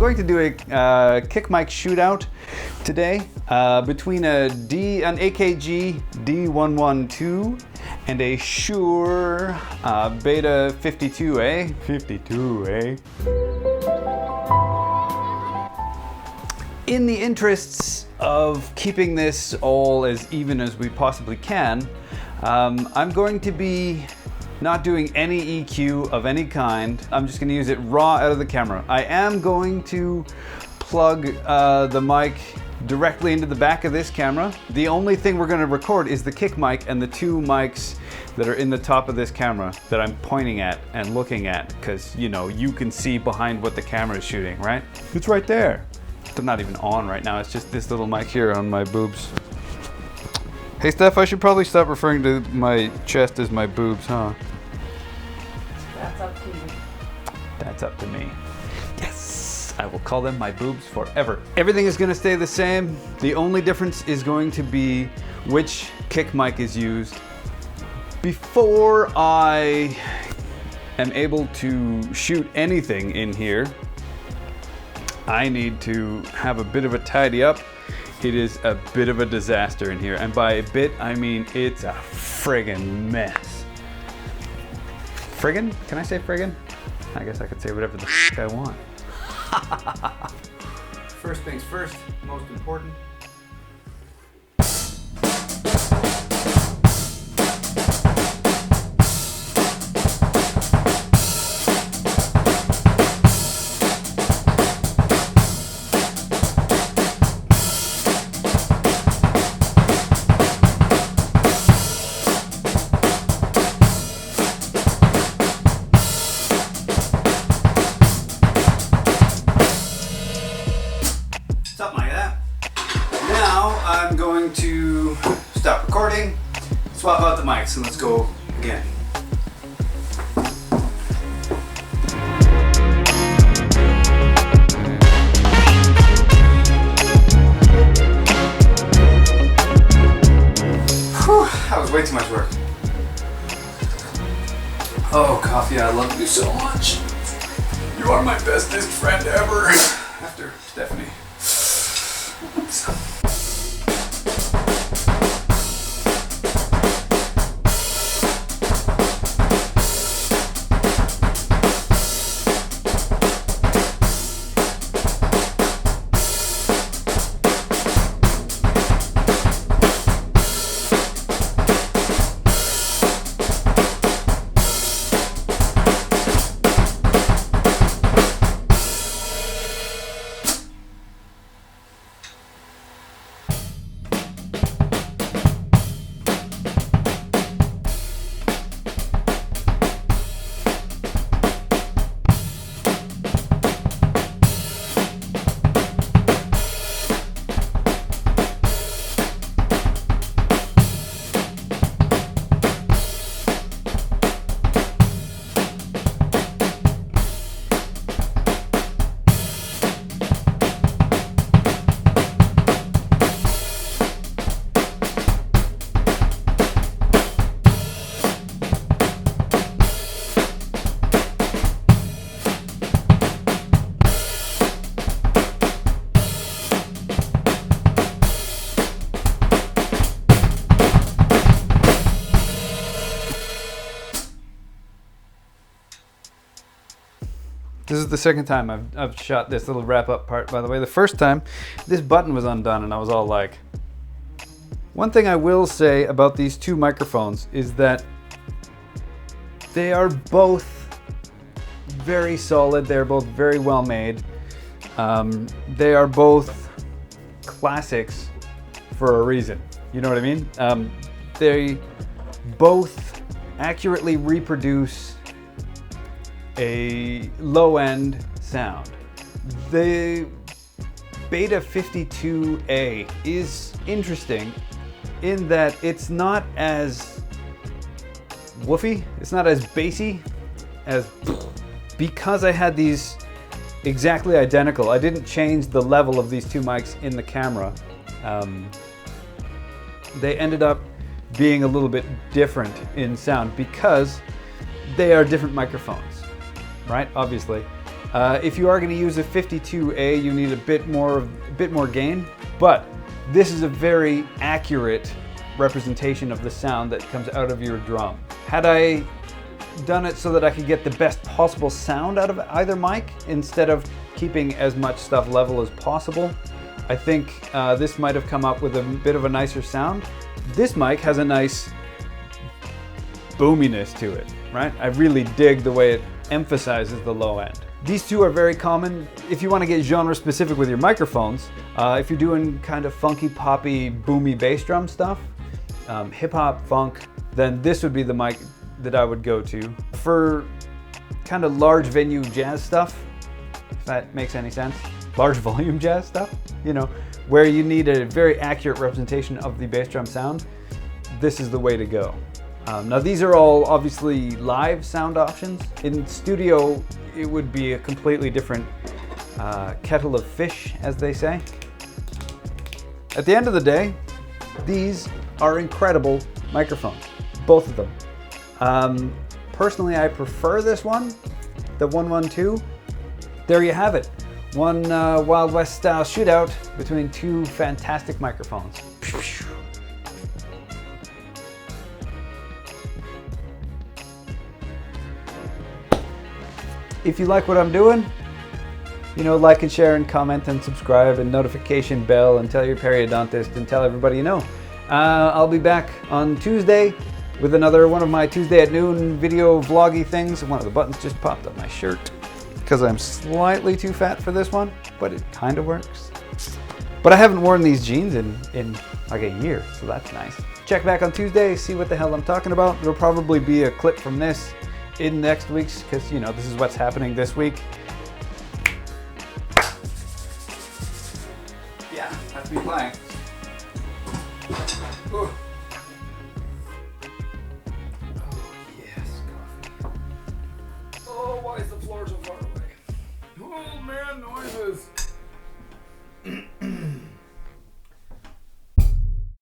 going to do a kick mic shootout today between an AKG D112 and a Shure Beta 52A. 52A. In the interests of keeping this all as even as we possibly can, I'm going to be not doing any EQ of any kind. I'm just going to use it raw out of the camera. I am going to plug the mic directly into the back of this camera. The only thing we're going to record is the kick mic and the two mics that are in the top of this camera that I'm pointing at and looking at, because you know, you can see behind what the camera is shooting, right? It's right there. They're not even on right now. It's just this little mic here on my boobs. Hey Steph, I should probably stop referring to my chest as my boobs, huh? That's up to you. That's up to me. Yes! I will call them my boobs forever. Everything is going to stay the same. The only difference is going to be which kick mic is used. Before I am able to shoot anything in here, I need to have a bit of a tidy up. It is a bit of a disaster in here. And by a bit, I mean it's a friggin' mess. Friggin'? Can I say friggin'? I guess I could say whatever the f I want. First things first, most important. Something like that. Now I'm going to stop recording, swap out the mics, and let's go again. Whew, that was way too much work. Oh, coffee, I love you so much. You are my bestest friend ever. After Stephanie. Oops. This is the second time I've shot this little wrap up part, by the way. The first time, this button was undone and I was all like... One thing I will say about these two microphones is that they are both very solid. They're both very well made. They are both classics for a reason. You know what I mean? They both accurately reproduce a low-end sound. The Beta 52A is interesting in that it's not as woofy, it's not as bassy as, because I had these exactly identical. I didn't change the level of these two mics in the camera. They ended up being a little bit different in sound because they are different microphones, right? Obviously. If you are going to use a 52A, you need a bit more gain, but this is a very accurate representation of the sound that comes out of your drum. Had I done it so that I could get the best possible sound out of either mic instead of keeping as much stuff level as possible, I think this might have come up with a bit of a nicer sound. This mic has a nice boominess to it, right? I really dig the way it emphasizes the low end. These two are very common. If you want to get genre specific with your microphones, if you're doing kind of funky, poppy, boomy bass drum stuff, hip hop, funk, then this would be the mic that I would go to. For kind of large venue jazz stuff, if that makes any sense, large volume jazz stuff, you know, where you need a very accurate representation of the bass drum sound, this is the way to go. Now these are all obviously live sound options. In studio, it would be a completely different kettle of fish, as they say. At the end of the day, these are incredible microphones, both of them. Personally, I prefer this one, the 112. There you have it. One Wild West style shootout between two fantastic microphones. If you like what I'm doing, you know, like and share and comment and subscribe and notification bell and tell your periodontist and tell everybody you know. I'll be back on Tuesday with another one of my Tuesday at noon video vloggy things. One of the buttons just popped on my shirt because I'm slightly too fat for this one, but it kind of works. But I haven't worn these jeans in like a year, so that's nice. Check back on Tuesday, see what the hell I'm talking about. There'll probably be a clip from this in next week's, because you know this is what's happening this week. Yeah, I have to be playing. Ooh. Oh yes, coffee. Oh, why is the floor so far away? Oh man, noises.